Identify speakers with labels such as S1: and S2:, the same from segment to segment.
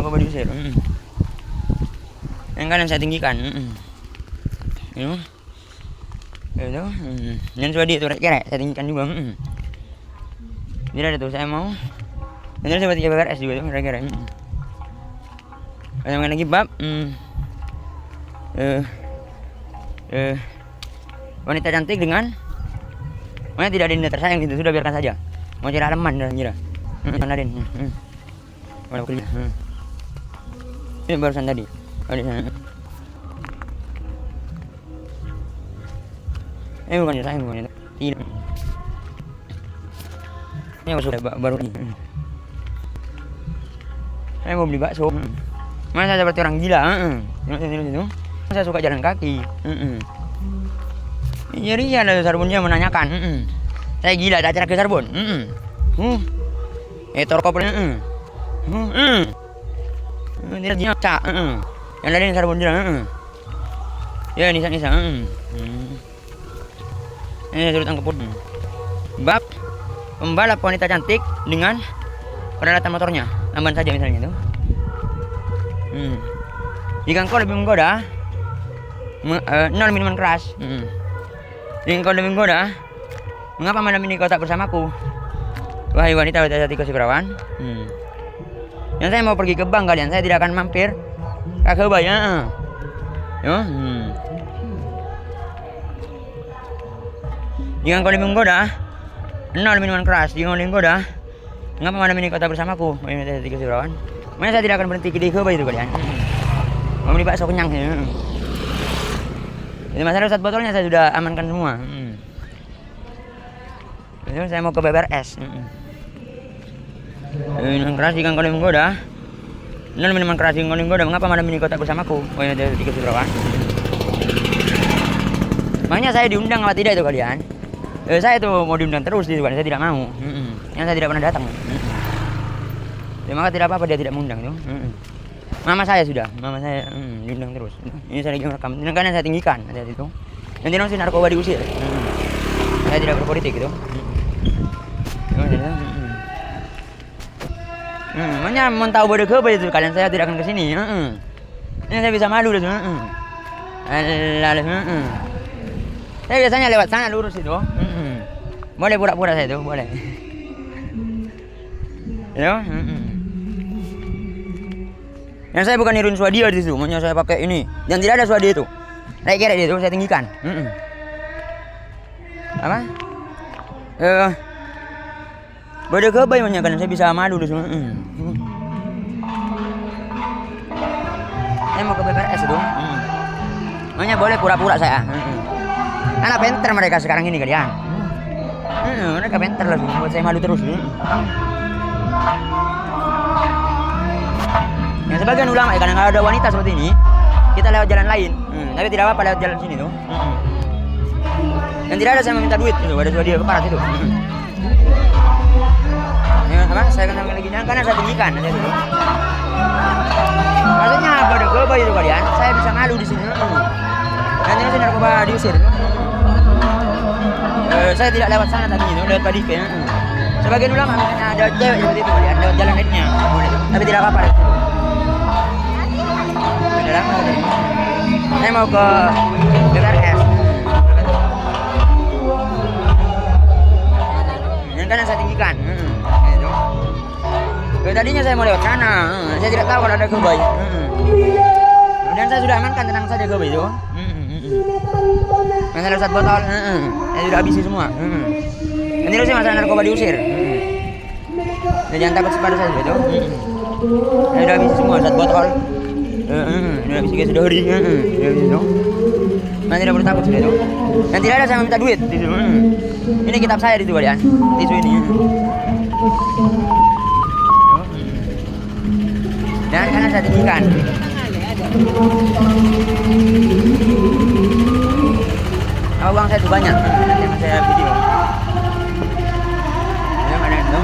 S1: narkoba diusir. Yang kanan saya tinggikan. Itu. Yang sudah itu kira saya tinggikan juga. Jadi ada tuh saya mau. Ini saya buat 3 BRS juga tuh kira-kira. Ada main lagi bab. Wanita cantik dengan mana tidak ada yang tersayang gitu, sudah biarkan saja. Mau cari halaman dan kira. Nadin. Mana kuliah. Ini barusan tadi. Di sana. Bukan sayang bukan itu. Tidak. Ini sudah baru ini. Saya mau beli bakso. Mana saya seperti orang gila. Itu. Saya suka jalan kaki. Jadi ada Sarbonnya menanyakan. Saya gila tak cara ke Sarbon. Torkop. Dia cak. Yang lain Sarbon dia. Ya Nisa. Ini suruh tangkap pun. Bab pembalap wanita cantik dengan peralatan motornya. Lamban saja misalnya itu. Jika engkau lebih menggoda, 0 minuman keras. Jika engkau lebih menggoda, mengapa malam ini kau tak bersamaku? Wahai wanita cantik kasih perawan. Yang saya mau pergi ke bank kalian, saya tidak akan mampir ke Ubaya. Jika engkau lebih menggoda, 0 minuman keras. Jika engkau lebih menggoda, mengapa malam ini kau tak bersamaku? Wahai wanita cantik kasih perawan. Makanya saya tidak akan berhenti di Ubaya itu kalian. Mau beli bakso kenyang ya. Jadi masalah satu botolnya saya sudah amankan semua. Jadi saya mau ke BBRS. Minuman keras jika engkau lebih menggoda. Minuman keras jika engkau lebih menggoda. Mengapa malam ini kau tak bersamaku? Wahai wanita cantik kasih perawan. Makanya saya diundang apa tidak itu kalian? Saya tuh mau diundang terus gitu kan, saya tidak mau. Yang saya tidak pernah datang. Ya, maka tidak apa-apa dia tidak mengundang tuh. Mama saya sudah, diundang terus. Ini saya lagi merekam. Ini kan saya tinggikan, ada itu. Nanti si narkoba diusir. Saya tidak berpolitik gitu. Makanya mau tahu bodoh ke itu kalian saya tidak akan kesini. Ini saya bisa malu deh. Saya biasanya lewat sana lurus itu. Boleh pura-pura saya itu, boleh. Ya. Yang saya bukan niruin swadia di situ, makanya saya pakai ini. Yang tidak ada swadia itu. Naik keret itu saya tinggikan. Apa? Bodoh ke banyak kalian saya bisa malu di situ. Saya mau ke BPRS itu. Makanya boleh pura-pura saya. Anak pinter mereka sekarang ini kalian. Mereka pinter lah, buat saya malu terus. Yang sebagian ulama ya, kadang ada wanita seperti ini, kita lewat jalan lain. Tapi tidak apa-apa lewat jalan sini tuh. Yang tidak ada saya meminta duit itu, ada dia keparat itu. Ya, apa? Saya akan sampai lagi karena saya tinggikan ada itu. Maksudnya narkoba itu kalian, saya bisa malu di sini. Dan ini narkoba diusir. Saya tidak lewat sana tadi itu, lewat Padipe. Sebagian ulama misalnya ada cewek seperti itu kalian, lewat jalan lainnya, tapi tidak apa-apa. Saya mau ke BKRS. Yang kan saya tinggikan. Tadinya saya mau lewat sana. Saya tidak tahu kalau ada kebay. Dan saya sudah amankan, tenang saja kebay itu. Masalah 1 botol. Saya sudah habisi semua. Nanti terus masalah narkoba diusir. Jangan takut separuh saja itu. Saya sudah habisi semua 1 botol. Sudah habis sudah hari. Nanti tidak perlu takut sudah itu. Dan tidak ada saya minta duit. Ini kitab saya itu kalian. Tisu ini. Dan karena saya tinggikan. Uang saya itu banyak. Nanti akan saya video. Yang ada itu.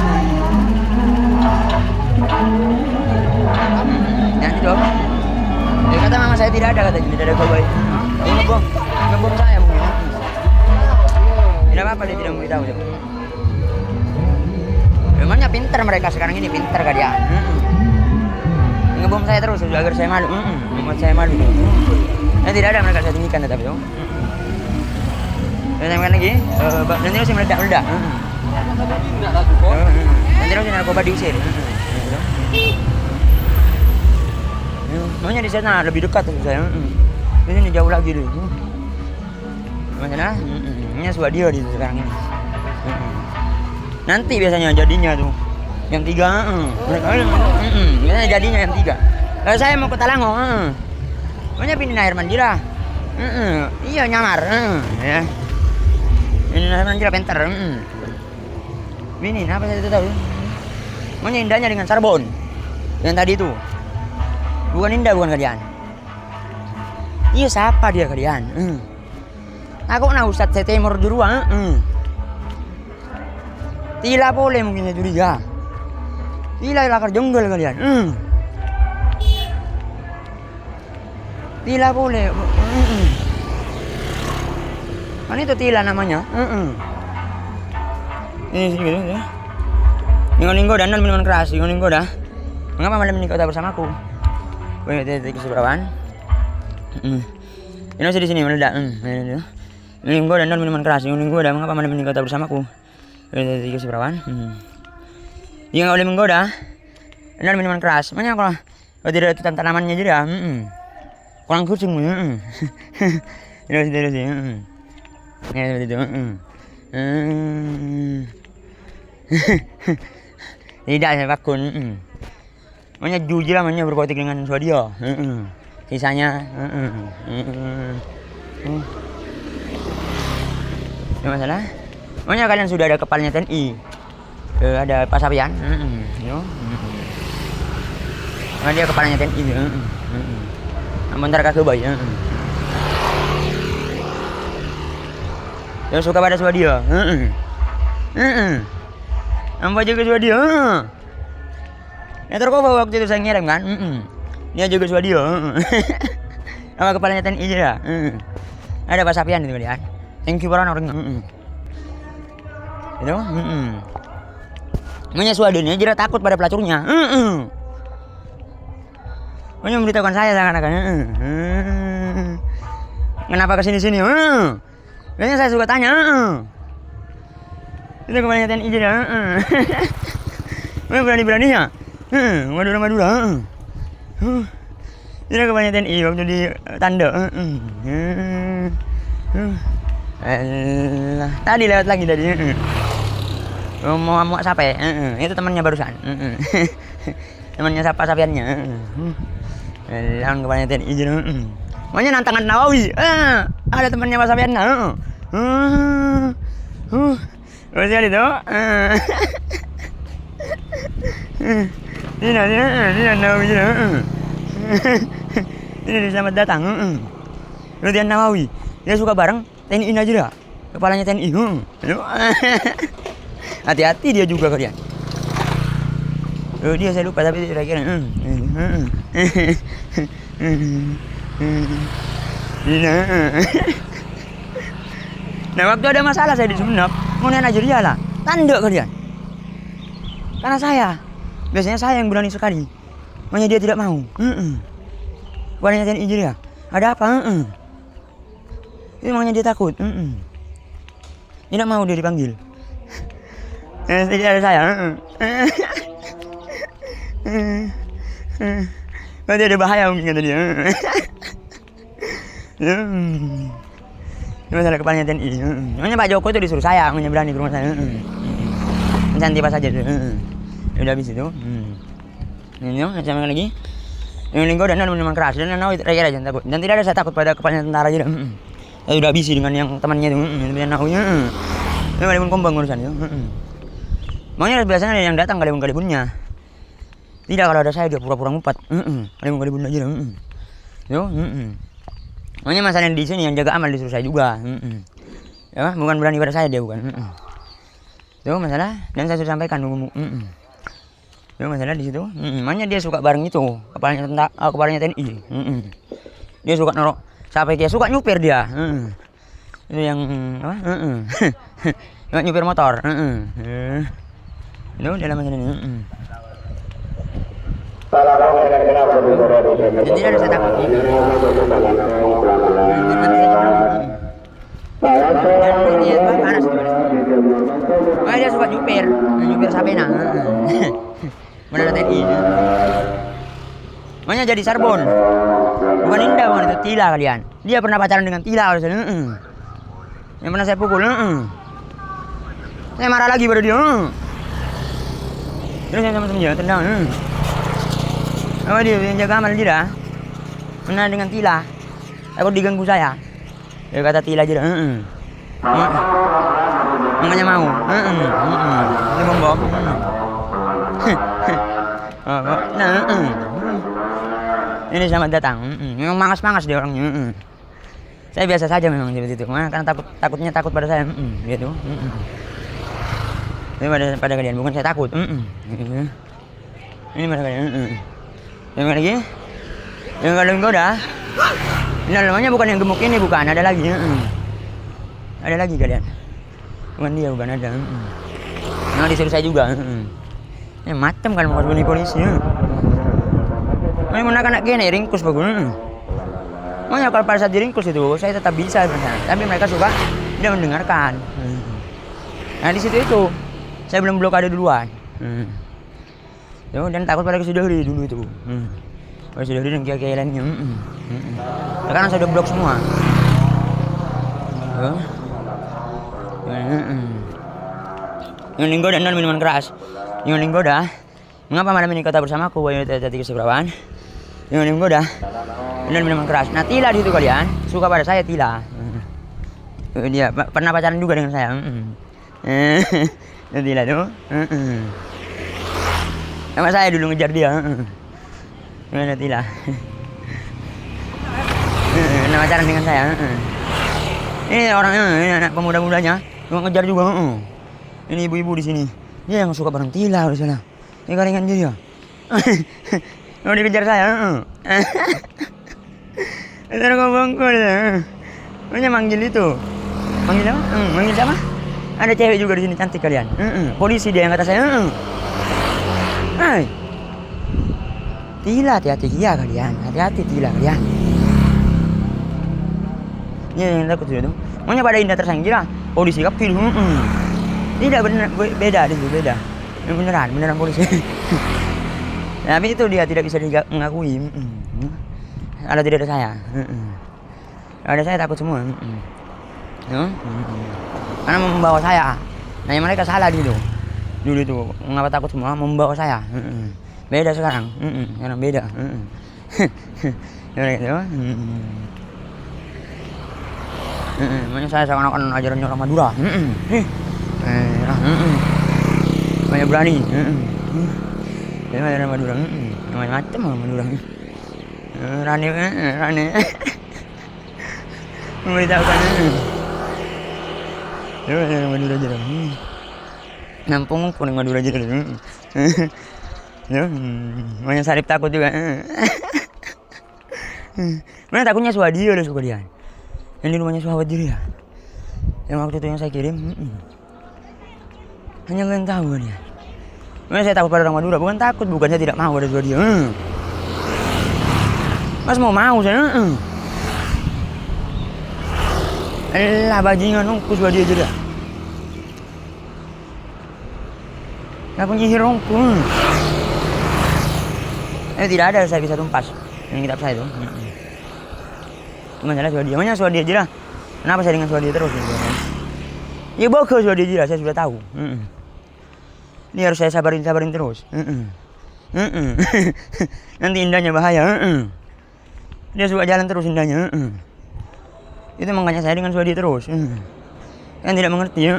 S1: Yang itu. Ya, kata mama saya tidak ada, katanya tidak ada koboi. Dia ngebom saya mungkin. Tidak apa-apa dia tidak memberitahu. Memangnya pintar mereka sekarang ini, pintar kan dia. Ngebom saya terus agar saya malu. Membuat saya malu. Tidak ada mereka saya tinggikan tetap itu. Saya makan lagi. Nanti harus meledak. Nanti harus narkoba diusir. Maunya di sana lebih dekat saya. Di sini jauh lagi dulu. Masalah, ini swadio di sekarang ini. Nanti biasanya jadinya tuh yang 3. Biasanya jadinya yang 3. Kalau saya mau ke Talango, maunya pindah air mandi lah. Iya nyamar. Ya. Ini air mandi lah pintar. Ini apa saya tahu? Maunya indahnya dengan Sarbon. Yang tadi itu. Bukan indah bukan kalian. Iya siapa dia kalian? Aku nak Ustadz saya Timur dulu. Tidak boleh mungkin saya curiga. Tidak lakar jonggol kalian. Tidak boleh. Kan itu tila namanya. Ini sih gitu ya. Linggo dan minuman keras. Linggo dah. Mengapa malam ini kau tak bersamaku? Boleh titik keseberapaan. Ini masih di sini meledak. Linggo dan minuman keras. Linggo dah. Mengapa malam ini kau tak bersamaku? Boleh titik keseberapaan. Dia nggak boleh menggoda. Dan minuman keras. Makanya kalau tidak ada tanamannya juga. Kurang kucing. Terus. Ya seperti itu. Tidak saya pakun. Makanya jujur lah makanya berpolitik dengan swadio. Sisanya. Tidak masalah. Makanya kalian sudah ada kepalanya TNI. Ada Pak Sapian. Makanya dia kepalanya TNI. Bentar kakek bayi. Yang suka pada swadio. Apa juga swadio. Ya terkoba waktu itu saya ngirim kan. Dia juga swadio. Sama kepalanya TNI juga. Ada Pak Sapian itu kalian. Thank you para orang. Itu. Makanya swadionya jadi takut pada pelacurnya. Makanya memberitahukan saya seakan-akan. Kenapa kesini-sini? Kayaknya saya suka tanya. Itu kepalanya TNI jadi. Berani-beraninya. Madura. Itu kepalanya TNI waktu di tanda. Tadi lewat lagi tadi. Mau siapa ya? Itu temannya barusan. Temannya siapa Sapiannya. Lawan kepalanya TNI jadi. Makanya nantangan Nawawi. Ada temannya Pak Sapian. Masih ada itu. Ini Nawawi. Ini selamat datang. Lutian Nawawi. Dia suka bareng TNI aja. Kepalanya TNI. Hati-hati dia juga kalian. Dia saya lupa tapi kira-kira. Nah waktu ada masalah saya di Sumenep, mau nanya dia lah, tanda kalian. Karena biasanya saya yang berani sekali. Makanya dia tidak mau. Kepalanya TNI dia. Ada apa? Itu makanya dia takut. Tidak mau dia dipanggil. Tidak ada saya. Berarti ada bahaya mungkin kata dia. Ini masalah kepalanya TNI. Makanya Pak Joko itu disuruh saya berani ke rumah saya. Nanti pas aja tuh. Udah habis itu. Ini macam lagi. Yang linggo dan minuman keras dan rakyat aja takut. Dan tidak ada saya takut pada kepalanya tentara aja. Saya udah habis dengan yang temannya itu. Yang nahunya. Ini kali pun kombang urusan itu. Makanya biasanya ada yang datang kali bunnya. Tidak kalau ada saya dia pura-pura ngupat. Kali bun aja. Yo. Makanya masalah di sini yang jaga amal disuruh saya juga. Ya, bukan berani pada saya dia bukan. Itu masalah dan saya sudah sampaikan. Itu masalah di situ. Makanya dia suka bareng itu kepalanya TNI. Dia suka norok sampai dia suka nyupir dia. Itu yang apa? Nyupir motor. Itu dalam masalah ini. Jadi ada saya takut. Dan ini panas tuh. Oh, dia suka nyupir Sapena. Mana ada TNI. Makanya jadi Sarbon. Bukan Indah, bukan itu Tila kalian. Dia pernah pacaran dengan Tila harusnya. Yang pernah saya pukul. Saya marah lagi pada dia. Terus saya sama-sama dia tendang. Apa dia yang jaga amal dia? Pernah dengan Tila. Takut diganggu saya. Dia kata Tila aja. Makanya mau. Dia membom. Ini selamat datang. Memang mangas-mangas dia orangnya. Saya biasa saja memang seperti itu. Karena takutnya takut pada saya. Gitu. Ini pada kalian bukan saya takut. Ini pada kalian. Yang lagi? Yang kalau goda. Ini namanya bukan yang gemuk ini, bukan. Ada lagi. Ada lagi kalian. Bukan dia, bukan ada. Nah, disuruh saya juga. Ya macam kan mau bunyi polisi. Ini mana anak gini ringkus bagus. Makanya kalau pada saat diringkus itu saya tetap bisa sebenarnya. Tapi mereka suka tidak mendengarkan. Nah di situ itu saya belum blokade duluan. Dan takut pada Kesudahri dulu itu. Kesudahri dan kiai-kiai lainnya. Sekarang saya udah blok semua. Yang linggo dan minuman keras. Yang linggo dah. Mengapa malam ini kata bersamaku wahai tadi kesebrawan? Yang linggo dah. Dan minuman keras. Nah Tila di situ kalian suka pada saya Tila. Dia pernah pacaran juga dengan saya. Tila tuh. Sama saya dulu ngejar dia. Mana Tila. Pernah pacaran dengan saya. Ini orangnya, ini anak pemuda-mudanya cuma ngejar juga. Ini ibu-ibu di sini. Dia yang suka bareng Tila di sana. Ini karingan dia. Mau dikejar saya. Ntar kau bongkol. Makanya manggil itu. Manggil apa? Manggil siapa? Ada cewek juga di sini cantik kalian. Polisi dia yang kata saya. Hai. Tila hati-hati ya kalian. Hati-hati Tila kalian. Ini yang takut itu. Makanya pada Indah tersangkira polisi kapil. Tidak benar beda di situ beda. Yang beneran polisi. Tapi itu dia tidak bisa mengakui. Kalau tidak ada saya. Kalau ada saya takut semua. Karena membawa saya. Nah yang mereka salah dulu. Dulu itu mengapa takut semua membawa saya. Beda sekarang. Sekarang beda. Makanya saya seakan-akan ajarannya orang Madura. Banyak berani. Ajaran Madura. Macam-macam orang Madura. Rani. Memberitahukan. Ajaran Madura aja. Nampung kuning Madura aja dulu. Banyak Sarip takut juga. Mana takutnya Swadio loh suka dia. Yang di rumahnya sahabat diri ya. Yang waktu itu yang saya kirim. Hanya kalian tahu kan ya. Mana saya takut pada orang Madura. Bukan takut, bukan saya tidak mau ada Swadio. Mas mau saya. Alah bajingan ongkus Swadio aja dah. Aku nyihir ongkus. Tidak ada saya bisa tumpas dengan kitab saya itu. Cuma salah Swadia. Mana Swadia aja lah. Kenapa saya dengan Swadia terus? Ya bagus Swadia aja lah, saya sudah tahu. Ini harus saya sabarin terus. Nanti Indahnya bahaya. Dia suka jalan terus Indahnya. Itu makanya saya dengan Swadia terus. Kan tidak mengerti.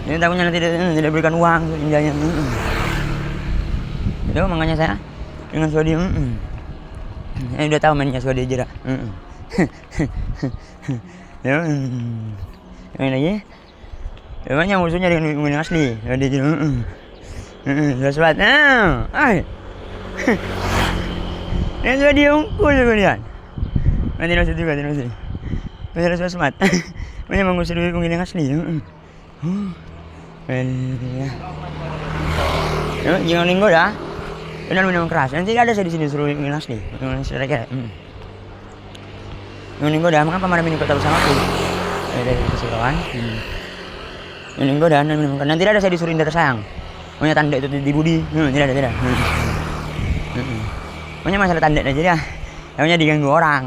S1: Ini takutnya nanti tidak berikan uang Indahnya. Itu makanya saya dengan Swadia. Saya udah tahu mainnya Swadia aja dah. Main lagi. Banyak musuhnya dengan main asli. Swadia aja. Sesuatu. Ini Swadia unggul kalian. Nanti nasi juga, nanti nasi. Bisa smart. Makanya mengusir kungin yang asli. Jangan linggo dah. Benar minum keras. Nanti ada saya di sini suruh kungin asli. Kira-kira. Jangan linggo dah. Mengapa malam ini kau tak bersama aku? Dari kawan. Jangan linggo dah. Nanti ada saya disuruh Indah tersayang. Pokoknya tanda itu di budi. Tidak. Pokoknya masalah tanda aja dia. Namanya diganggu orang.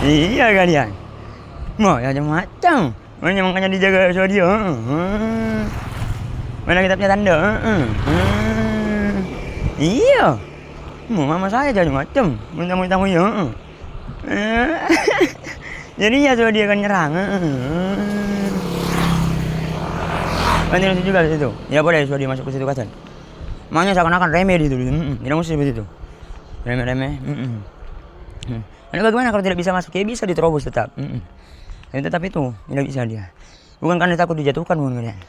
S1: Iya kalian. Mau ya macam. Makanya dijaga sama dia. Mana kitabnya tanda? Iya. Mau mama saya jadi macam. Minta ya. Jadi ya sama dia akan nyerang. Nanti nanti juga di situ. Ya boleh sudah dia masuk ke situ kacan. Makanya seakan-akan remeh di situ. Tidak mesti seperti itu. Remeh. Lalu bagaimana kalau tidak bisa masuk? Ya bisa diterobos tetap. Tetap itu tidak bisa dia. Bukan karena takut dijatuhkan bukan kalian.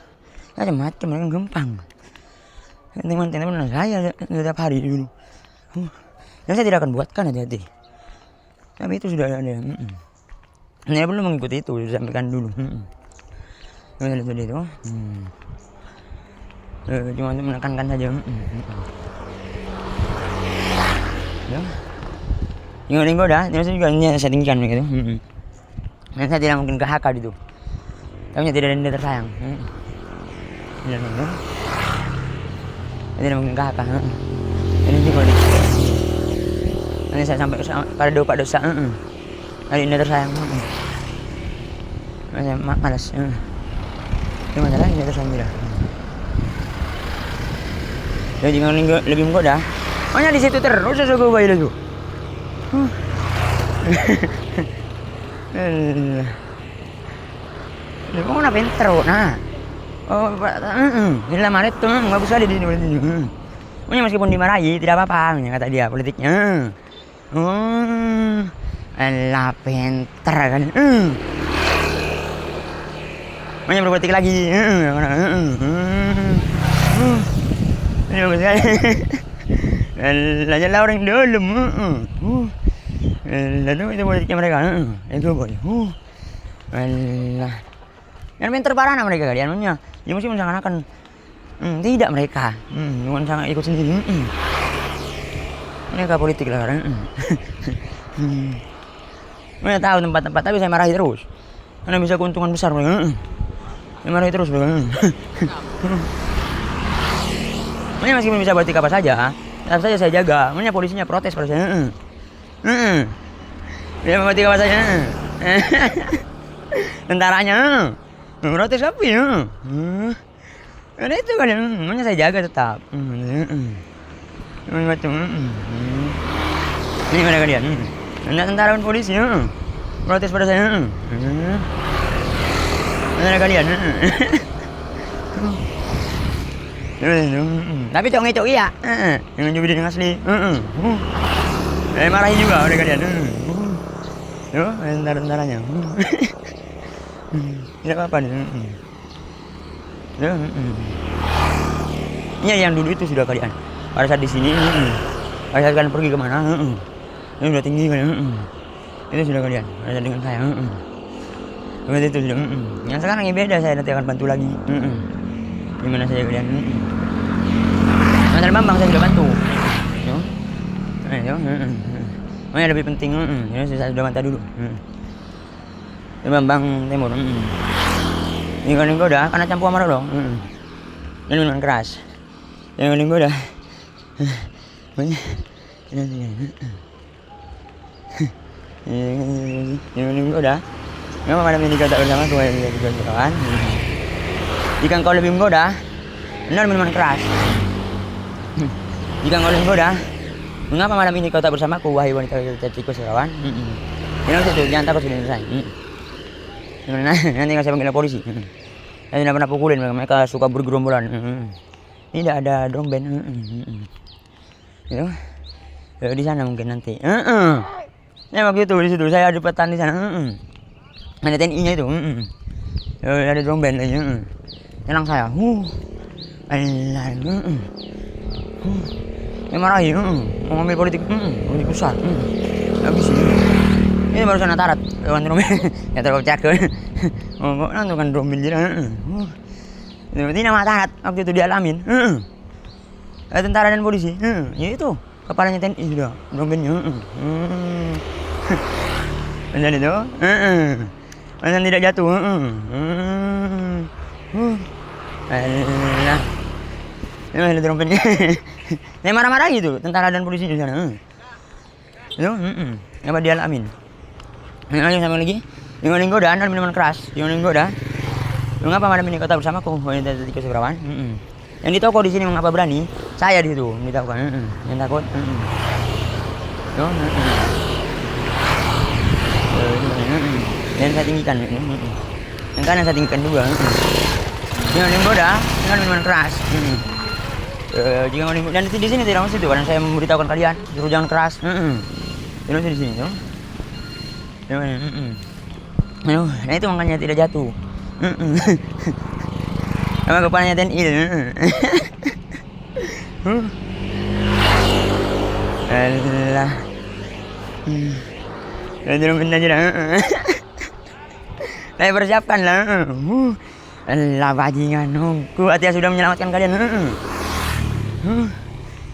S1: Macam mereka gempang. Teman-teman saya setiap hari dulu. Yang saya tidak akan buatkan hati-hati. Tapi itu sudah ada. Saya belum mengikuti itu sampaikan dulu. Seperti itu. Cuma untuk menekankan saja. Ya. Yang linggo dah, saya juga saya tinggikan begitu. Dan saya tidak mungkin ke HK itu. Tapi tidak ada yang tersayang. Tidak mungkin ke HK. Ini juga nih. Nanti saya sampai pada doa dosa. Hari ini tersayang. Saya malas. Itu masalah ini tersayang tidak. Jadi jangan lebih menggoda. Hanya di situ terus aku bayar itu. Kau nak pinter, nah. Gila maret tuh, nggak bisa di sini. Punya meskipun dimarahi tidak apa-apa, kata dia politiknya. Alah pinter kan. Punya berpolitik lagi. Ini bagus sekali. Lah orang dalam. Lalu itu politiknya mereka. Itu boleh. Alah. Yang pinter parah mereka kalian punya. Ya mesti mensangakan. Tidak mereka. Bukan sangat ikut sendiri. Mereka politik lah sekarang. Mereka tahu tempat-tempat tapi saya marahi terus. Karena bisa keuntungan besar mereka. Saya marahi terus mereka. Makanya meskipun bisa politik apa saja, tetap saja saya jaga. Makanya polisinya protes pada saya. Dia politik apa saja. Tentaranya protes apa ya? Ada itu kan, makanya saya jaga tetap. Macam ini mana kalian? Anda tentara dan polisi protes pada saya. Mana kalian? Tapi cok ngecok iya. Dengan jubir yang asli. Marahin juga oleh kalian. Yo, tentara-tentaranya. Tidak apa-apa nih. Ini yang dulu itu sudah kalian. Pada saat di sini, pada saat kalian pergi kemana? Ini sudah tinggi kalian. Itu sudah kalian. Pada saat dengan saya. Begitu itu sudah. Yang sekarang yang beda, saya nanti akan bantu lagi. Gimana saja kalian? Mantan Bambang saya sudah bantu. Makanya lebih penting. Saya sudah bantu dulu. Bambang Timur. Ini kan gue udah karena campur amarah dong. Ini minuman keras. Yang gue udah. Banyak. Ini gue udah. Memang malam ini kau tak bersama aku ya kawan. Jika kau lebih menggoda, benar minuman keras. Jika kau lebih menggoda, mengapa malam ini kau tak bersamaku wahai wanita tikus kawan? Ini itu jangan takut sudah selesai. Nanti saya panggil polisi. Saya tidak pernah pukulin mereka suka bergerombolan. Tidak ada drum band. Itu di sana mungkin nanti. Ya waktu itu di situ saya ada petan di sana. Ada TNI-nya itu. Ada drum band lagi. Tenang saya. Alah. Marahi. Mau ngambil politik. Politik besar. Habis ini. Ini barusan Atarat. kawan rumah ya terkocak kok nonton kan rombin jadi berarti nama taat waktu itu dialamin tentara dan polisi ya itu kepalanya TNI sudah rombinnya macam itu macam tidak jatuh alah ini ada rombinnya dia marah-marah gitu tentara dan polisi di sana itu apa dialamin yang sama lagi yang godaan dan minuman keras yang goda mengapa malam ini kau tahu bersamaku wanita tikus Surawan yang di toko di sini mengapa berani saya di situ tahu kan yang takut dan saya tinggikan yang kanan saya tinggikan juga yang goda dengan minuman keras jika mau dan di sini tidak masih itu karena saya memberitahukan kalian suruh jangan keras itu di sini tuh nah itu makanya tidak jatuh sama kepalanya TNI alah belum benar aja saya persiapkan lah alah bajingan ku Atia sudah menyelamatkan kalian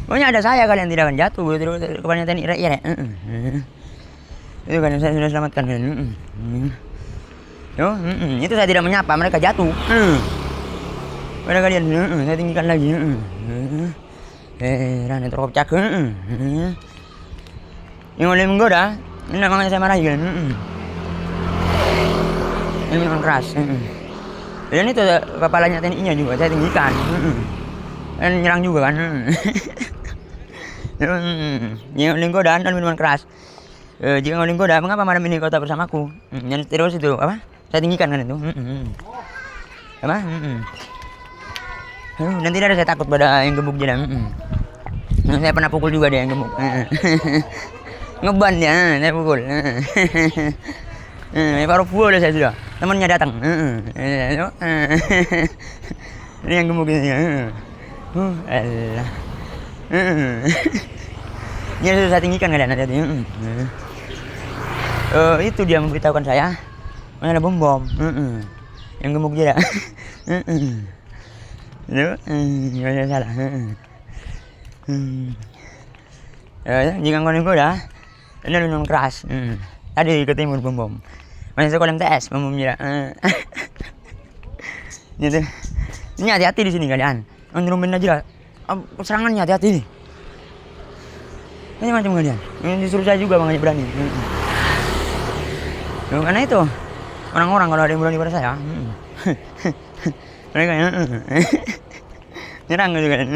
S1: pokoknya ada saya kalian tidak akan jatuh terus kepalanya TNI ya itu kan saya sudah selamatkan kalian itu saya tidak menyapa mereka jatuh pada kalian saya tinggikan lagi rana terkocak yang boleh menggoda ini namanya saya marahi kan ini minuman keras dan itu kepalanya TNI nya juga saya tinggikan dan nyerang juga kan yang boleh menggoda dan minuman keras jika boleh menggoda mengapa malam ini kau tak bersamaku dan terus itu apa saya tinggikan kan itu apa dan tidak ada saya takut pada yang gemuk jadi saya pernah pukul juga dia yang gemuk ngeban ya saya pukul baru pukul saya sudah temannya datang ini yang gemuk ini alah ini sudah saya tinggikan kalian tadi itu dia memberitahukan saya ada bom yang gemuk dia itu nggak salah jika kau dah ini minum keras tadi ke timur bom masih sekolah MTS bom dia gitu ini hati-hati di sini kalian ngerumin aja serangannya hati-hati ini macam kalian ini disuruh saya juga makanya berani karena itu orang-orang kalau ada yang berani pada saya mereka nyerang gitu kan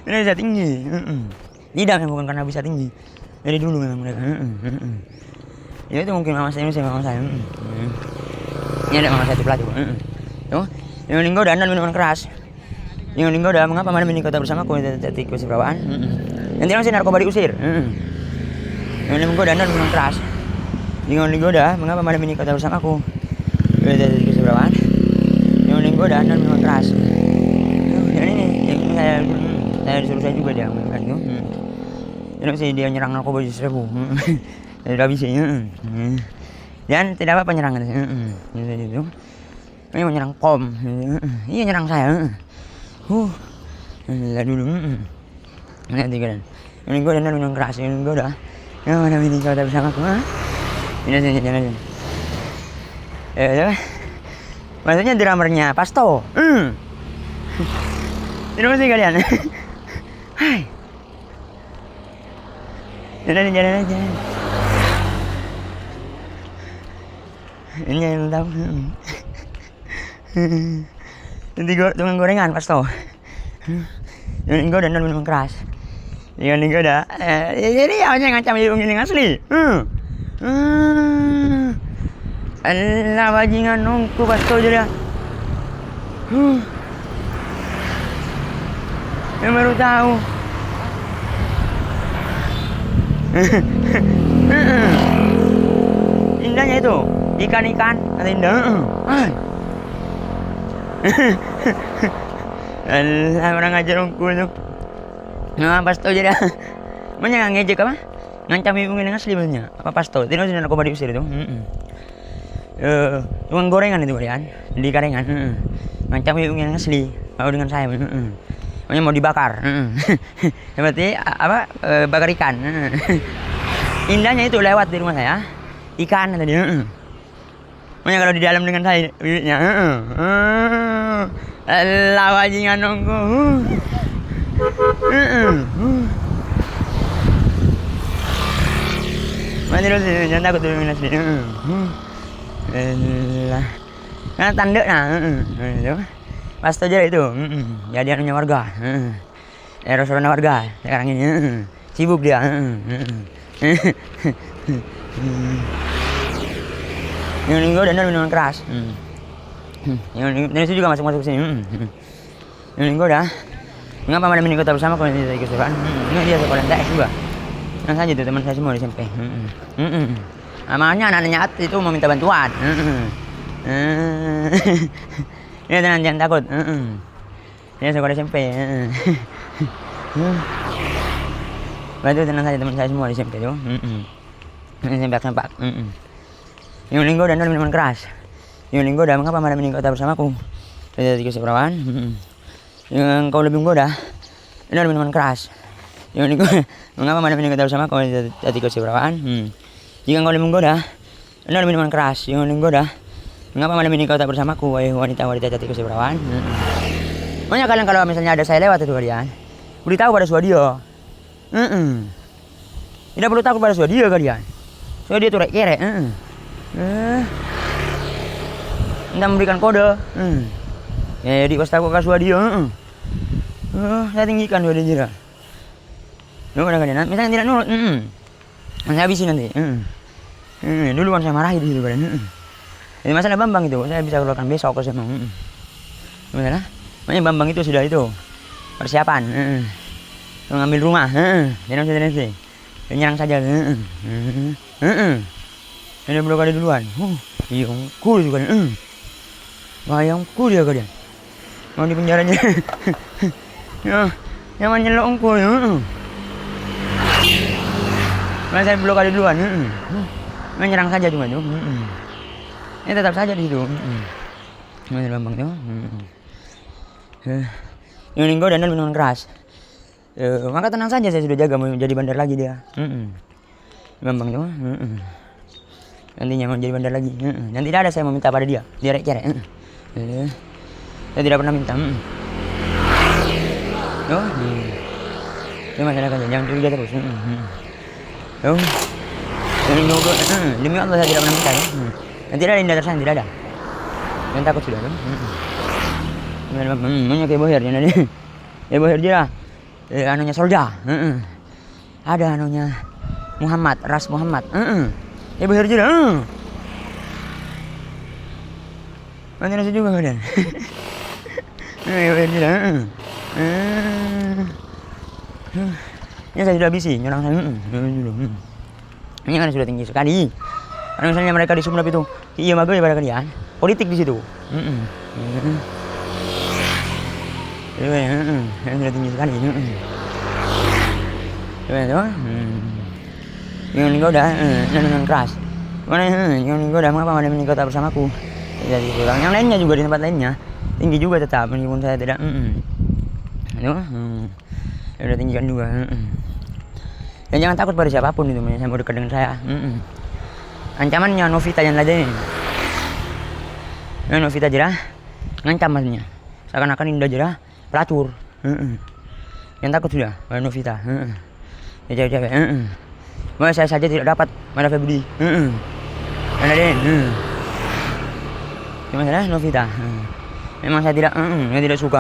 S1: ini bisa tinggi tidak bukan karena bisa tinggi dari dulu memang mereka ya itu mungkin mama saya ini ada mama saya itu pelacur yang linggo dan minuman keras yang linggo dan mengapa malam ini kota bersamaku tikus Surawan nanti masih narkoba diusir yang linggo dan minuman keras yang linggo dan mengapa malam ini kota bersamaku tikus Surawan yang linggo dan minuman keras ini saya disuruh saya juga dia kan itu jadi dia nyerang narkoba 1000 sudah habisnya dan tidak apa penyerangan itu ini menyerang pom iya nyerang saya lah dulu nanti kan ini gue dan minum keras ini gue dah yang mana ini kau tak bersama aku ini sini jangan maksudnya drummernya Pasto terima kasih kalian hai jalan aja ini yang tahu nanti gue tukang gorengan Pasto ini gue dan minum keras ini gue dah jadi awalnya ngancam hidung ini asli alah bajingan nongku Pasto jadi yang baru tahu indahnya itu ikan-ikan ada indah alah orang ngajar ongku itu nah pas tau jadi banyak ngejek apa ngancam ibu yang asli banyak apa pas tau tidak sudah narkoba diusir itu tukang gorengan itu kalian di karengan ngancam ibu yang asli mau dengan saya makanya mau dibakar berarti apa bakar ikan indahnya itu lewat di rumah saya ikan tadi makanya kalau di dalam dengan saya bibitnya lawajingan nongko mana terus jangan takut dulu minus dia nah tanda itu pas aja itu jadi anunya warga restoran warga sekarang ini sibuk dia yang minggu dan minuman keras yang itu juga masuk sini yang minggu dah mengapa malam ini kita bersama kalau tidak kesukaan ini dia sekolah TS juga yang saja tuh teman saya semua di SMP namanya anak-anaknya itu mau minta bantuan ya jangan takut dia sekolah SMP bantu tenang saja teman saya semua di SMP tuh sempak yang linggo dan minuman keras yang linggo dah mengapa malam ini kau tak bersamaku tidak tiga seperawan yang kau lebih menggoda ini minuman keras yang linggo mengapa malam ini kau tak bersamaku tidak tiga seperawan jika kau lebih menggoda ini minuman keras yang linggo dah mengapa malam ini kau tak bersamaku wahai wanita cantik seperawan makanya kalian kalau misalnya ada saya lewat itu kalian beritahu pada Swadio tidak perlu takut pada Swadio kalian Swadio itu kere tidak memberikan kode jadi pas takut ke Swadio saya tinggikan dua dia kalian misalnya tidak nurut saya habisin nanti dulu kan saya marahi di situ kalian ini masalah Bambang itu saya bisa keluarkan besok kalau saya mau gimana makanya Bambang itu sudah itu persiapan mengambil rumah dan nyerang saja ini belum kali duluan yang cool juga yang cool ya kalian mau di penjaranya yang menyelongku saya belum kali duluan menyerang saja cuma itu ini tetap saja di situ ini Bambang tuh yang linggo dan minuman keras maka tenang saja saya sudah jaga mau jadi bandar lagi dia Bambang tuh nantinya mau jadi bandar lagi dan tidak ada saya meminta pada dia kere saya tidak pernah minta itu masalah kan jangan curiga terus demi Allah saya tidak pernah minta dan tidak ada indah tersayang tidak ada yang takut sudah banyak kayak boher jadi ya boher dia anunya Solda ada anunya Muhammad Ras Muhammad ya boher dia mana nasi juga kalian ya boher dia ini saya sudah habisi nyerang saya ini kan sudah tinggi sekali karena misalnya mereka di Sumenep itu iya magai pada kalian politik di situ yang sudah tinggi sekali yang ini kau dah dengan keras mana yang ini kau dah mengapa malam ini kau tak bersamaku jadi kurang yang lainnya juga di tempat lainnya tinggi juga tetap meskipun saya tidak sudah tinggikan juga dan jangan takut pada siapapun itu saya mau dekat dengan saya ancamannya Novita yang lain Novita jerah ngancam maksudnya seakan-akan Indah jerah pelacur yang takut sudah pada Novita ya cewek-cewek saya saja tidak dapat pada Febri mana Den cuma salah Novita memang saya tidak suka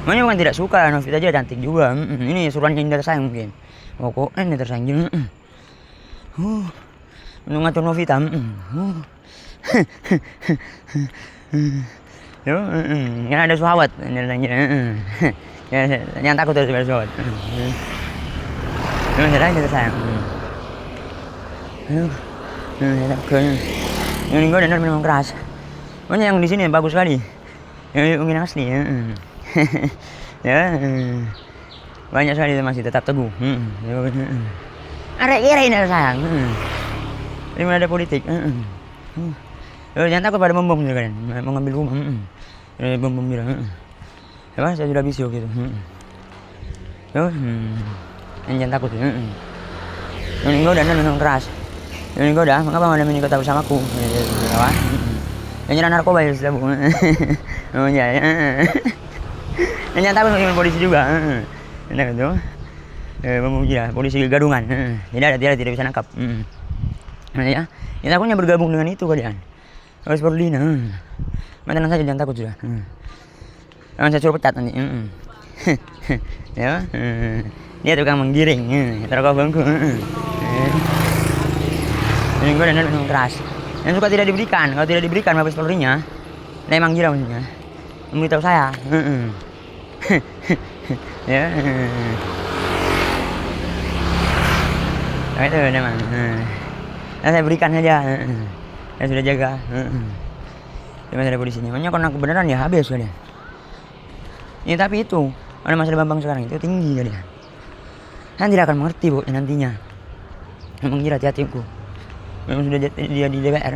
S1: makanya bukan tidak suka Novita aja cantik juga ini suruhannya Indah tersayang mungkin pokoknya Indah tersayang juga ngatur Novita yang ada suhawat yang takut terus pada suhawat memang saya tidak sayang yang ini dan minum keras banyak yang di sini bagus sekali yang mungkin asli ya banyak sekali masih tetap teguh Arek kirain ya sayang. Ini ada politik. Jangan takut pada bom juga kan. Mau ngambil rumah. Bom bilang. Ya, saya sudah bisio gitu. Jangan takut. Yang ini udah minum keras. Yang ini udah, mengapa malam ini kau tahu bersamaku? Kawan. Yang nyerang narkoba ya sudah bu. Oh iya. Jangan takut dengan polisi juga. Enak itu. Gila, polisi gadungan. Tidak bisa nangkap. Ya, ya takutnya bergabung dengan itu kalian. Harus Berlina. Tenang saja, jangan takut sudah. Jangan saya suruh pecat nanti. Ya, dia tukang menggiring. Terkau bangku. Ini gue dan minum keras. Yang suka tidak diberikan. Kalau tidak diberikan Mabes Polri-nya, memang gila maksudnya. Memberitahu saya. Ya. Nah, itu memang. Nah, saya berikan saja. Saya sudah jaga. Cuma ada polisinya. Makanya karena kebenaran ya habis kalian. Ya tapi itu, pada masa Bambang sekarang itu tinggi kalian. Kan tidak akan mengerti bu nantinya. Memang gila hati-hatiku. Memang sudah dia di DPR.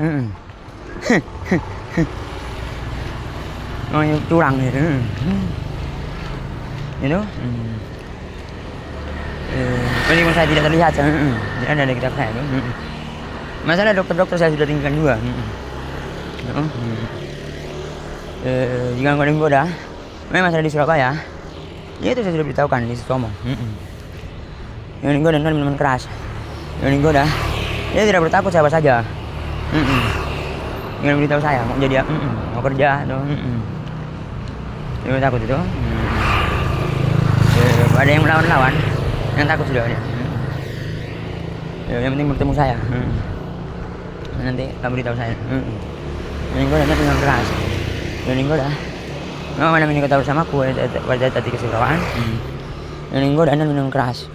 S1: Mau curang gitu. Itu. Meskipun saya tidak terlihat, tidak ada di kitab saya. Masalah dokter-dokter saya sudah tinggalkan juga. Jika kau menggoda, memang masalah di Surabaya, ya itu saya sudah beritahukan di Somo. Yang menggoda dan minuman keras. Yang menggoda, dia tidak bertakut siapa saja. Yang beritahu saya mau jadi mau kerja atau dia takut itu. Ada yang melawan-lawan, yang takut sudah ada. Yang penting bertemu saya. Nanti kamu beritahu saya. Yang gue nanti dengan keras. Yang gue dah. Mau mana ini kau bersamaku pada tadi keseruan. Yang gue dah minum keras.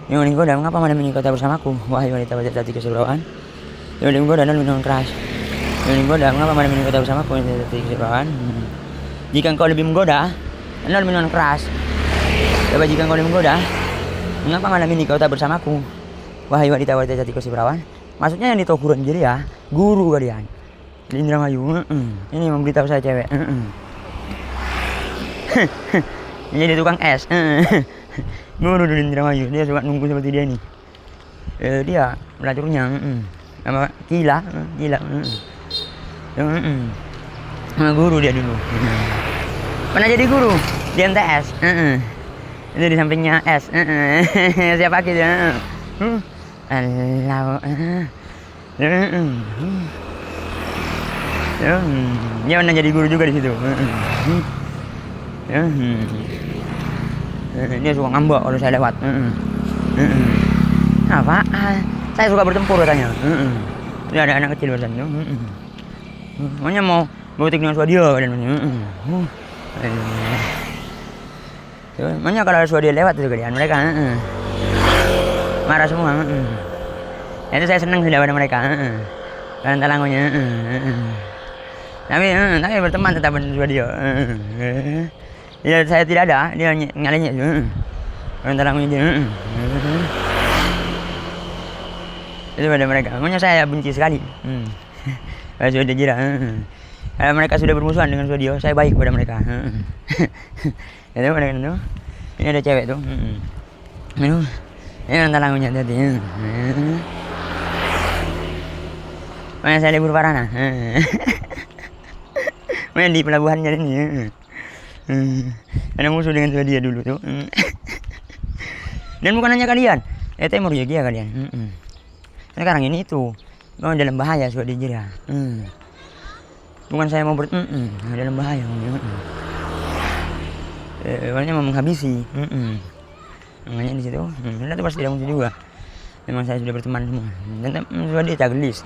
S1: Yang gue dah mengapa mana ini kau bersamaku wahai wanita pada tadi keseruan. Yang gue dah minum keras. Yang gue dah mengapa mana ini kau bersamaku pada tadi keseruan. Jika kau lebih menggoda, anda minum keras. Coba jika kau lebih menggoda, mengapa malam ini kau tak bersamaku wahai wanita pada tadi keseruan. Maksudnya yang di Tokuran jadi ya guru kalian di Indramayu. Ini memberitahu saya cewek. Jadi tukang es. Guru di Indramayu, dia suka nunggu seperti dia nih. Dia pelacurnya sama gila. Sama guru dia dulu. Pernah jadi guru di MTS. Itu di sampingnya es. Siapa gitu. Allah. Dia pernah jadi guru juga di situ. Dia suka ngambek kalau saya lewat. Apa? Saya suka bertempur katanya. Dia ada anak kecil bertanya. Makanya mau bautik dengan Swadia dan makanya kalau ada Swadia lewat itu kalian mereka marah semua. Itu saya senang sudah pada mereka. Kalian talangonya. Tapi berteman tetap dengan Swadia. Ya saya tidak ada, dia ngalinya itu. Kalian talangonya dia. Itu pada mereka. Makanya saya benci sekali. Kalau sudah jira. Kalau mereka sudah bermusuhan dengan Swadia, saya baik kepada mereka. Itu mereka itu. Ini ada cewek tuh. Ini nanti lagunya tadi. Makanya saya libur Parana. Makanya di pelabuhannya ini. Ada musuh dengan Swadia dulu tuh. Dan bukan hanya kalian. Timur juga kalian. Sekarang ini itu. Mau dalam bahaya Swadia jira. Bukan saya mau dalam bahaya. Makanya mau menghabisi. Makanya di situ, itu pasti tidak muncul juga. Memang saya sudah berteman semua. Dan Swadia cagelis.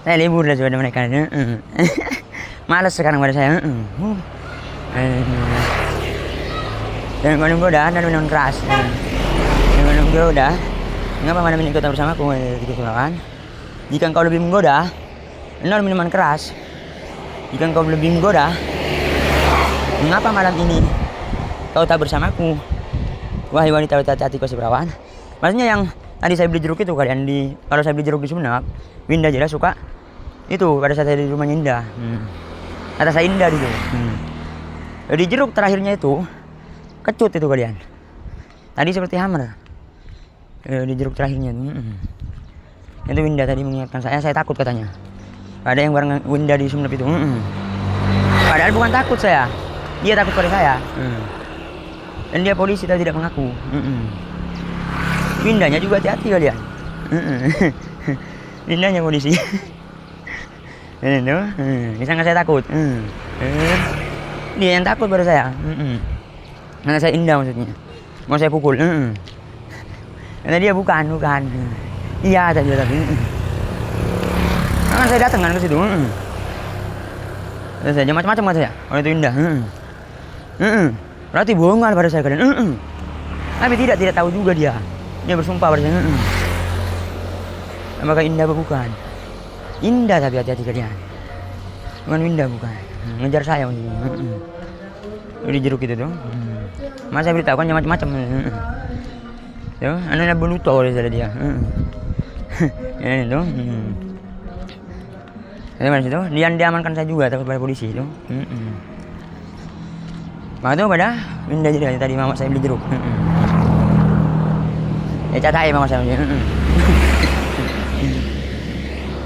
S1: Saya libur dah sudah mereka. Malas sekarang pada saya. Dan minum goda dan minum keras. Dan minum goda. Mengapa mana ini kau bersama aku di Kesulauan? Jika engkau lebih menggoda, minum minuman keras. Jika engkau lebih menggoda, mengapa malam ini kau tak bersamaku. Wahai wanita hati-hati kau si perawan. Maksudnya yang tadi saya beli jeruk itu kalian kalau saya beli jeruk di Sumenep, Winda jelas suka itu pada saat saya di rumahnya Indah. Kata saya Indah di situ. Di jeruk terakhirnya itu kecut itu kalian. Tadi seperti hammer. Di jeruk terakhirnya itu. Itu Winda tadi mengingatkan saya takut katanya. Ada yang bareng Winda di Sumenep itu. Padahal bukan takut saya. Dia takut pada saya. Dan dia polisi tapi tidak mengaku. Windanya juga hati-hati kalian. Windanya polisi. Itu, misalnya saya takut. Dia yang takut pada saya. Karena saya Indah maksudnya. Mau saya pukul. Karena dia bukan. Iya tadi. Kan saya datang kan ke situ. Terus saja macam-macam kata saya. Kalau itu Indah. Berarti bohongan pada saya kalian. Tapi tidak tahu juga dia. Dia bersumpah pada saya. Apakah Indah bukan? Indah tapi hati-hati kalian. Bukan Winda bukan. Ngejar saya maksudnya. Di jeruk itu tuh. Masa saya beritahu kan macam-macam. Tuh, anaknya beluto oleh dia. Ya itu. Saya mana situ? Dia diamankan saya juga takut pada polisi itu. Maka itu pada Winda jadi tadi mama saya beli jeruk. Ya catai mama saya.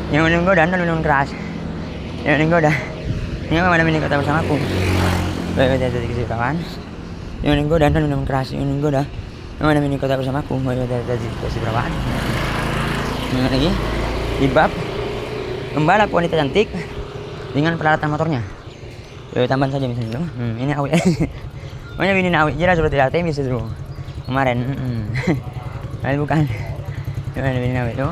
S1: Yang menunggu dan minum keras. Yang menunggu dah. Ini mana minum kata bersama aku. Baik jadi kasih kawan. Yang menunggu dan minum keras. Yang menunggu dah. Mana minum kata bersama aku. Baik jadi kasih kawan. Yang lagi di bab pembalap wanita cantik dengan peralatan motornya. Tambahan saja misalnya itu. Ini awet. Makanya ini awet jelas seperti Artemis itu kemarin. Tapi bukan. Ini awet itu.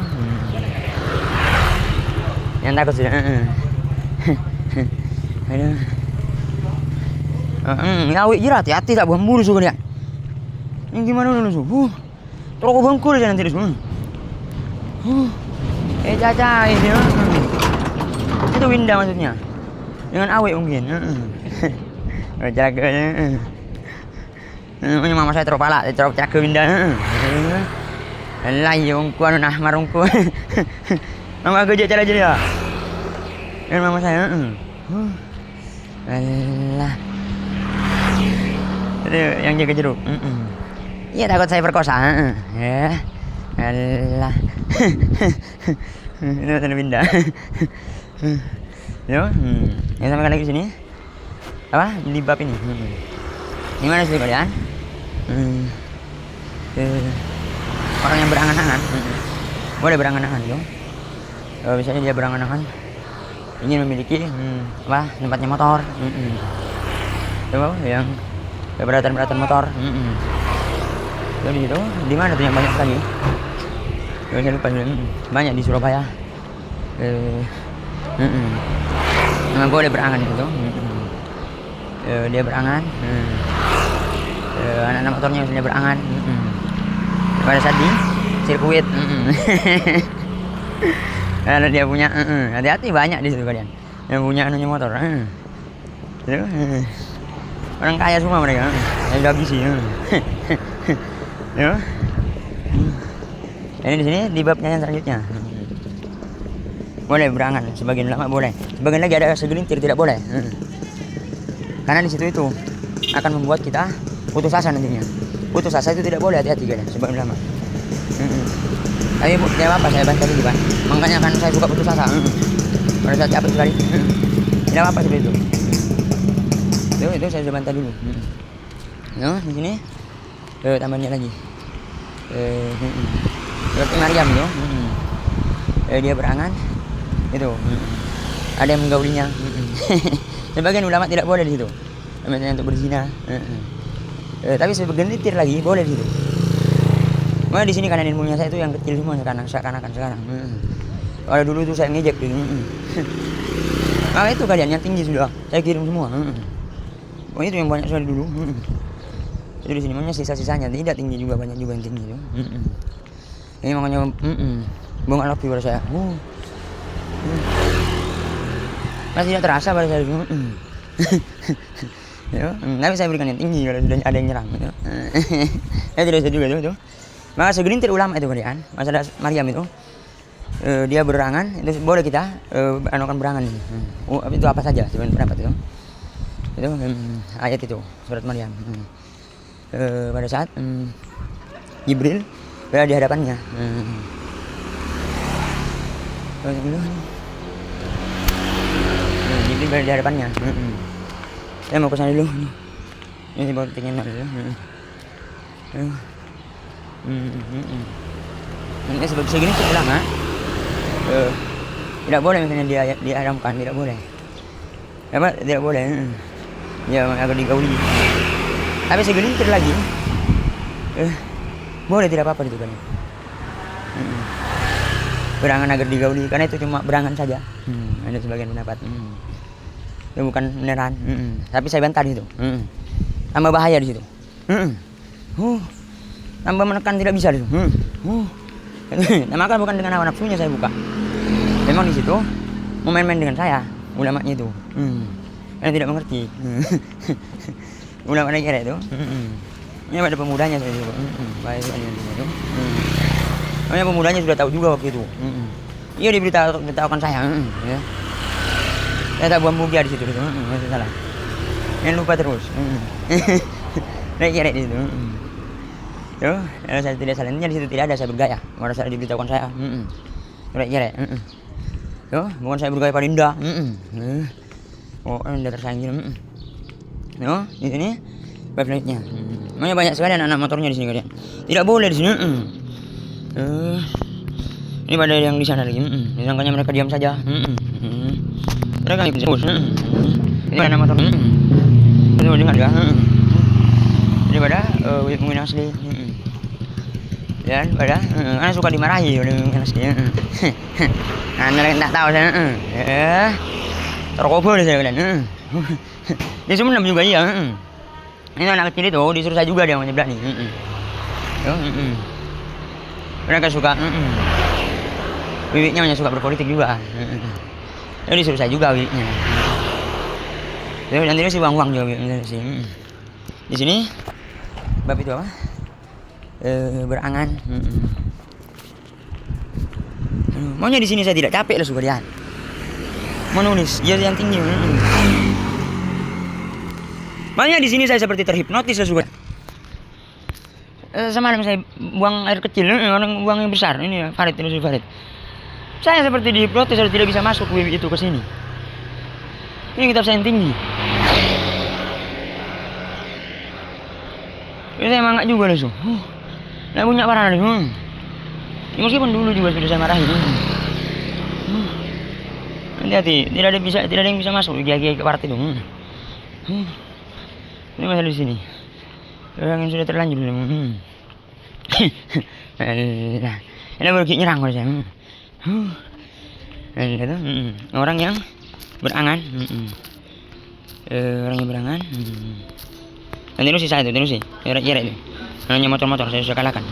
S1: Yang takut sudah. Aduh. Awet jelas hati-hati tak buang bulu suka dia. Ini gimana dulu? Terus bengkul aja nanti semua. Caca ini. Itu Winda maksudnya. Dengan awet mungkin. Jaga. Namanya mama saya terus palak, terus jaga Winda. Lah yung kuan nah marungku. Mama kerja cara dia. Dan mama saya. Alah. Itu yang jaga jeruk. Iya takut saya perkosa. Ya. Alah. Ini macam Winda. Yo, yang sama lagi di sini. Apa? Di bab ini. Gimana sih kalian? Orang yang berangan-angan. Boleh berangan-angan, yo. Misalnya dia berangan-angan ingin memiliki tempatnya motor. Coba yang keberatan motor. Jadi itu di mana tuh yang banyak sekali? Saya lupa banyak di Surabaya. Memang boleh berangan itu tuh. Dia berangan. Anak-anak motornya misalnya berangan. Pada saat di sirkuit. Karena dia punya hati-hati banyak di situ kalian. Yang punya anunya motor. Orang kaya semua mereka. Yang udah habis sih. Ini di sini di babnya yang selanjutnya. Boleh berangan, sebagian ulama boleh. Sebagian lagi ada segelintir tidak boleh. Karena di situ itu akan membuat kita putus asa nantinya. Putus asa itu tidak boleh, hati-hati kalian, sebagian ulama. Tapi tidak apa-apa saya bantah dulu kan. Makanya kan saya suka putus asa. Pada saat capek sekali. Tidak apa-apa seperti itu. Itu saya sudah bantah dulu. Di sini tambahnya lagi. Seperti Maryam tuh. Dia berangan. Itu. Ada yang menggaulinya. Sebagian ulama tidak boleh di situ. Misalnya untuk berzina. Tapi sebagian litir lagi boleh di situ. Di sini kanan ilmunya saya itu yang kecil semua sekarang. Kalau dulu itu saya ngejek dulu. Itu kalian yang tinggi sudah saya kirim semua. Itu yang banyak sekali dulu. Itu di sini makanya sisa-sisanya tidak tinggi juga, banyak juga yang tinggi itu. Ini makanya bunga lebih pada saya. Masih tidak terasa pada saya. Ya, tapi saya berikan yang tinggi kalau sudah ada yang nyerang gitu. Saya tidak bisa juga tuh. Maka segelintir ulama itu kalian, masalah Maryam itu dia berangan, itu boleh kita anukan berangan ini. Itu apa saja sebenarnya pendapat itu. Itu ayat itu surat Maryam. Pada saat Jibril berada di hadapannya. Jibril berada di hadapannya. Saya mau kesana dulu. Ini bawa tinggal dulu. Ini sebab segini cukup lama. Tidak boleh misalnya dia diharamkan, tidak boleh. Apa? Tidak boleh. Ya agak digauli. Tapi segelintir lagi. Boleh, tidak apa-apa itu kan. Berangan agar digauli, karena itu cuma berangan saja. Ada sebagian pendapat. Itu bukan beneran. Tapi saya bantah di situ. Tambah bahaya di situ. Tambah menekan tidak bisa di situ. Nah, maka bukan dengan hawa nafsunya saya buka. Memang di situ mau main-main dengan saya, ulamanya itu. Karena tidak mengerti. Ulama kira itu. Ini pada pemudanya saya juga. Baik itu. Makanya pemudanya sudah tahu juga waktu itu. Iya diberitahukan saya. Ya. Saya tak buang bugia di situ. Masih salah. Jangan lupa terus. Saya kira di situ. Yo, saya tidak salahnya di situ tidak ada saya bergaya. Pada saat diberitahukan saya. Saya kira. Yo, bukan saya bergaya paling indah. Oh, anda tersayang. Yo, di sini backlightnya. Makanya banyak sekali anak-anak motornya di sini kalian. Tidak boleh di sini. Ini pada yang di sana lagi. Disangkanya mereka diam saja. Mereka ikut terus. Ini anak motor. Itu dengar ya. Daripada pemain asli. Dan pada anak suka dimarahi oleh pemain asli. Anak tak tahu saya. Terkobol saya kalian. Dia sebenarnya juga iya. Ini anak kecil itu disuruh saya juga dia menyebelah nih. Mereka suka wiwiknya suka berpolitik juga. Jadi disuruh saya juga wiwiknya. Dan dia sih uang juga wiwiknya sih. Di sini bab itu apa? Berangan. Maunya di sini saya tidak capek lah suka dia. Menulis dia yang tinggi. Makanya di sini saya seperti terhipnotis lah suka. Semalam saya buang air kecil, orang buang yang besar. Ini ya, Farid, ini Farid. Saya seperti dihipnotis, saya tidak bisa masuk wiwi itu ke sini. Ini kitab saya yang tinggi. Ini saya mangga juga langsung. Nah punya parah nih. Meskipun dulu juga sudah saya marahin. Hati-hati, tidak ada yang bisa masuk giga-giga ke partai itu. Ini masalah di sini. Orang yang sudah terlanjur. Ini baru nyerang kalau saya. Orang yang berangan. Orang yang berangan. Nanti itu sisa itu, sih. Kira-kira itu. Hanya motor-motor saya sudah kalahkan.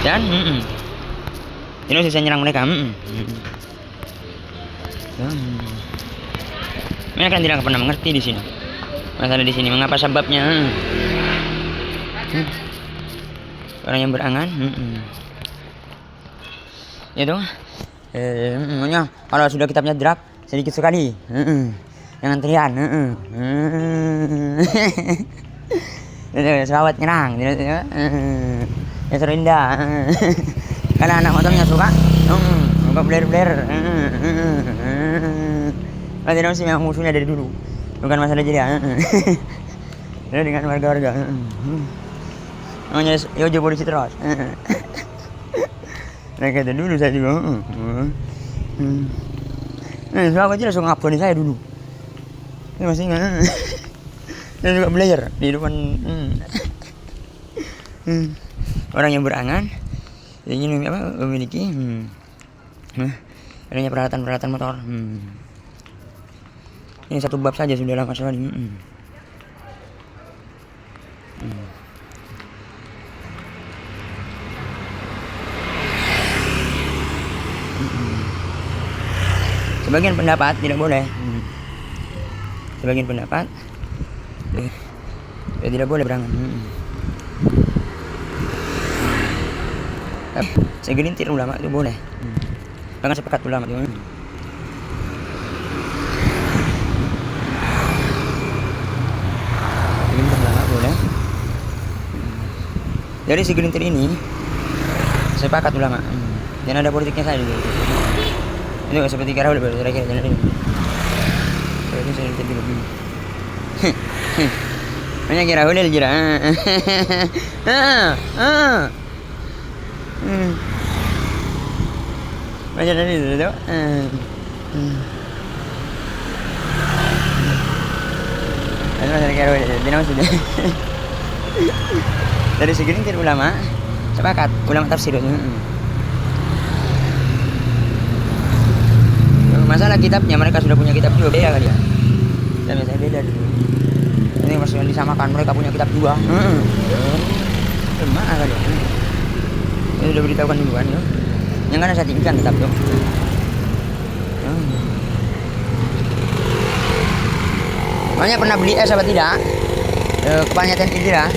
S1: Dan ini sisa nyerang mereka. Mereka tidak pernah mengerti di sini. Masalah di sini mengapa sebabnya? Orang yang berangan. Itu. Kalau sudah kitabnya drop sedikit sekali. Jangan teriak. Selawat nyerang. Ya terindah. Karena anak motornya suka bler-bler. Tidak sih memang musuhnya dari dulu. Bukan masalah jadi dengan warga-warga. Namanya Yojo polisi terus. Mereka itu dulu saya juga. Selama itu langsung ngaboni saya dulu. Saya masih ingat. Saya juga belajar di depan orang yang berangan. Ingin memiliki adanya peralatan motor. Ini satu bab saja sudah lama sekali. Sebagian pendapat tidak boleh. Sebagian pendapat Tidak boleh berangan. Segelintir ulama itu boleh. Jangan sepakat ulama itu. Segelintir ulama boleh. Dari segelintir ini sepakat ulama. Dan ada politiknya saya juga. Itu seperti Karawil kira-kira jalan ini. Itu segelintir dulu. Banyak kira hulil jira. Banyak dari itu. Ada masalah kira hulil. Dia nama sudah. Dari segelintir ulama sepakat ulama tafsir. Masalah kitabnya mereka sudah punya kitab juga beda kali ya. Dan saya beda dulu. Ini maksudnya disamakan mereka punya kitab juga. Mana kali? Ini sudah beritahukan duluan ya. Yang kan saya tinggikan kitab tuh. Makanya pernah beli es apa tidak? Kepalanya TNI tidak?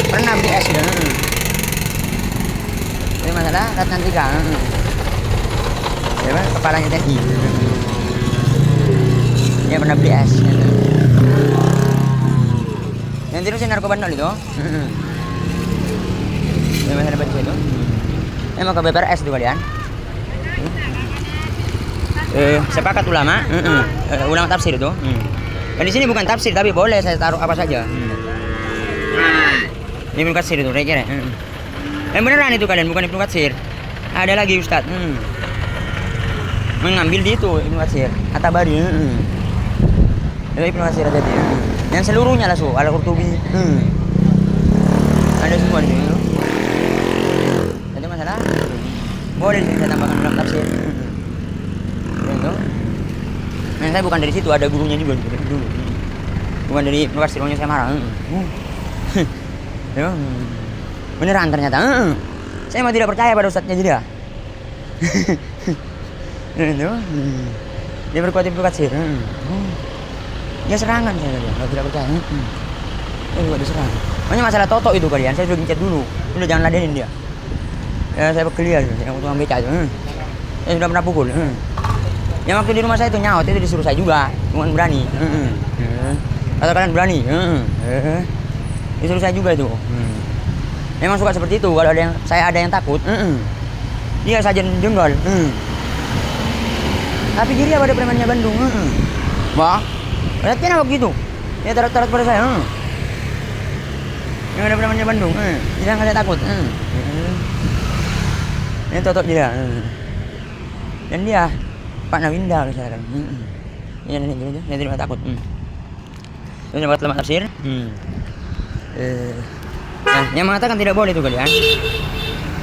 S1: Pernah beli es sudah. Ini masalah Ratna Tika. Ya, kepalanya TNI. Dia pernah beli es. Yang terusnya narkoba nol itu. Ini masalah baca itu. Emang ke BPRS tuh kalian. Sepakat ulama. Ulama tafsir itu. Dan di sini bukan tafsir tapi boleh saya taruh apa saja. Ini Ibnu Katsir itu kira-kira. Yang beneran itu kalian bukan Ibnu Katsir. Ada lagi Ustaz. Mengambil di itu Ibnu Katsir. At-Tabari. Itu Ibnu Katsir ada dia. Yang seluruhnya lah Al-Qurtubi. Ada semua di sini. Jadi masalah boleh saya tambahkan dalam tafsir. Itu. Nah, saya bukan dari situ, ada gurunya juga dulu. Bukan dari Ibnu Katsir, saya marah. Ya. Beneran ternyata. Saya mau tidak percaya pada ustadznya dia. Dia berkuat Ibnu Katsir. Ya serangan saya tidak percaya. Dia juga diserang. Makanya masalah Toto itu kalian, saya sudah gencet dulu. Udah jangan ladenin dia. Ya saya bekel dia, yang tukang beca itu. Saya sudah pernah pukul. Yang waktu di rumah saya itu nyaut, itu disuruh saya juga, bukan berani. Atau kalian berani? Disuruh saya juga itu. Memang suka seperti itu. Kalau ada yang takut, dia saja jenggal. Tapi dia pada premannya Bandung. Wah, berarti kenapa begitu? Dia tarat-tarat pada saya. Yang ada premannya Bandung. Dia nggak saya takut. Ini totok dia. Dan dia Pak Nawinda misalkan. Dia tidak takut. Itu buat lemah tafsir. Nah, yang mengatakan tidak boleh itu kalian,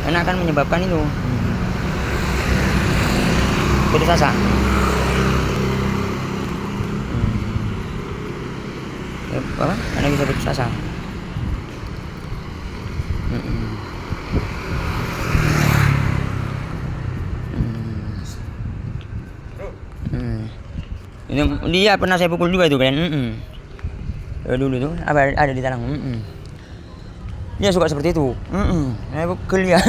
S1: karena akan menyebabkan itu putus asa. Apa? Karena bisa putus asa. Dia pernah saya pukul juga itu kan. Dulu tuh ada di Talang. Dia suka seperti itu. Saya pukul dia.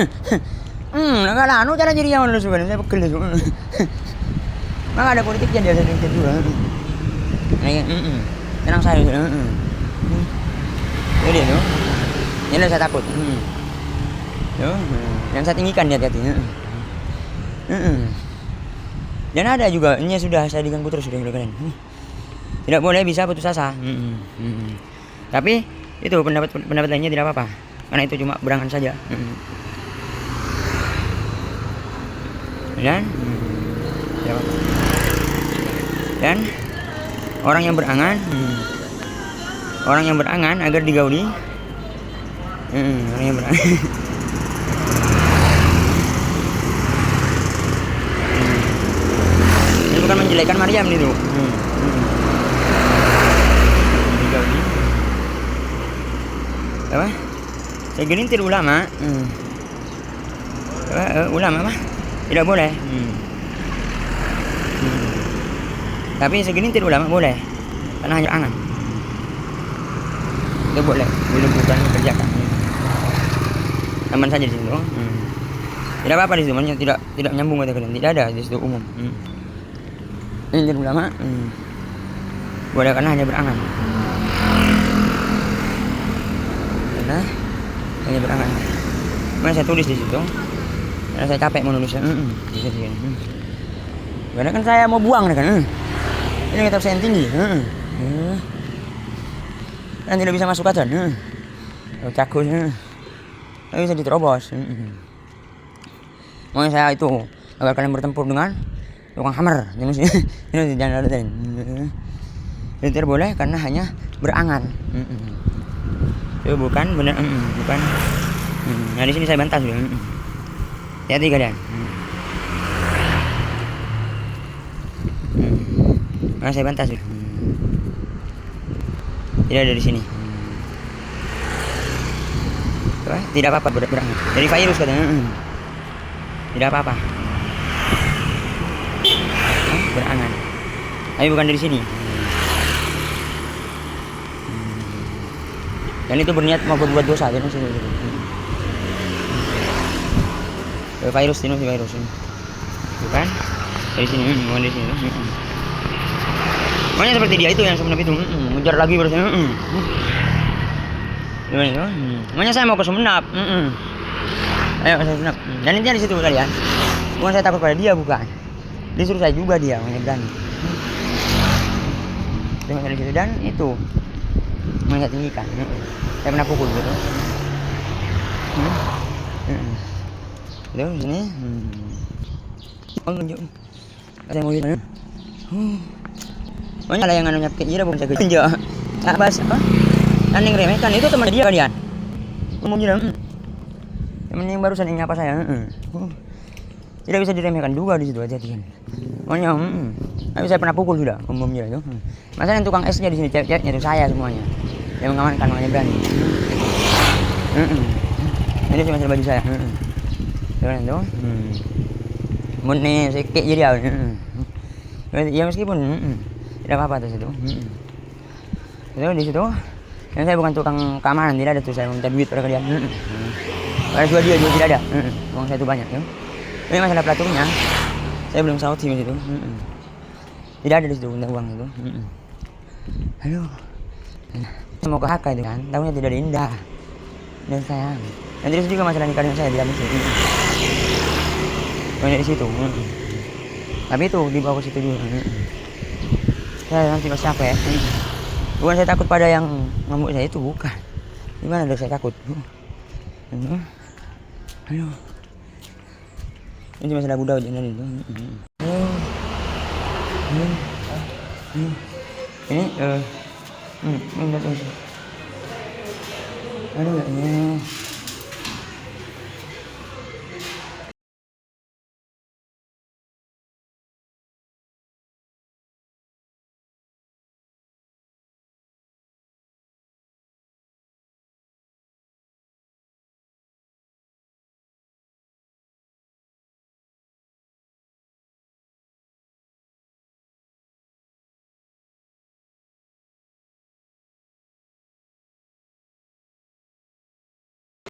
S1: Enggak lah, cara jadi yang lu suka. Saya pukul dia. Maka ada politiknya dia sedikit juga. Tenang saya. Jadi itu. Ini saya takut. Yang saya tinggikan dia hati. Dan ada juga, ini sudah saya diganggu terus sudah kalian. Tidak boleh bisa putus asa. Tapi itu pendapat lainnya tidak apa-apa, karena itu cuma berangan saja. Dan orang yang berangan agar digauli. Orang yang berangan. Ini bukan menjelekan Maryam itu. Digauli. Apa? Segelintir ulama. Ulama mah tidak boleh. Tapi segelintir ulama boleh, karena hanya angan. itu boleh bukan kerjakan. Aman saja di situ. Tidak apa-apa di situ, tidak nyambung kata kalian, tidak ada di situ umum. Ini ulama boleh karena hanya berangan. Karena hanya berangan. Mana saya tulis di situ. Karena saya capek menulisnya. Bisa sih. Karena kan saya mau buang kan. Ini kitab saya yang tinggi. Kan tidak bisa masuk kaca. Cakusnya. Tidak bisa diterobos. Mau saya itu agar kalian bertempur dengan tukang hammer. Ini jangan ada lain. Itu tidak boleh karena hanya berangan. Itu bukan benar. Bukan. Nah di sini saya bantah sudah. Hati-hati kalian. Nah saya bantah sudah. Tidak ada di sini. Tidak apa-apa berangan. Dari virus katanya. Tidak apa-apa. Berangan. Tapi bukan dari sini. Dan itu berniat mau berbuat dosa. Jadi sini. Virus ini virus ini. Bukan dari sini. Bukan dari sini. Makanya seperti dia itu yang sebenarnya itu. Ngejar lagi berarti. Gimana itu? Makanya saya mau ke Sumenap. Ayo ke Sumenap. Dan intinya di situ kalian. Bukan saya takut pada dia, bukan. Disuruh saya juga dia, makanya berani. Dengan dari situ dan itu saya tinggikan. Saya pernah pukul gitu. Itu sini. Tunjuk. Saya mau lihat. Makanya lah yang anunya kira bukan saya tunjuk. Bas apa? Yang remehkan itu teman dia kalian. Ngomong bilang. Yang barusan yang nyapa saya. Tidak bisa diremehkan juga di situ aja kan. Makanya tapi saya pernah pukul sudah umumnya itu. Masalah yang tukang esnya di sini cewek-ceweknya itu saya semuanya. Yang mengamankan makanya berani. Ini cuma baju saya. Dengan itu. Mune sikit jadi awal. Ya meskipun tidak apa-apa tuh situ. Itu di situ. Yang saya bukan tukang keamanan, tidak ada tuh saya minta duit pada kalian. Pada dua dia juga tidak ada. Uang saya itu banyak ya. Ini masalah pelaturnya. Saya belum saut sih di situ. Tidak ada di situ uang itu. Halo. Saya mau ke HK itu kan, tahunya tidak ada indah. Dan sayang. Dan terus juga masalah nikah saya diambil situ. Banyak di situ. Tapi itu dibawa ke situ juga. Saya nanti pas capek. Bukan saya takut pada yang ngamuk saya itu, bukan. Gimana ada saya takut? Ayo. Ini masalah budak jangan itu. Ini aduh ya.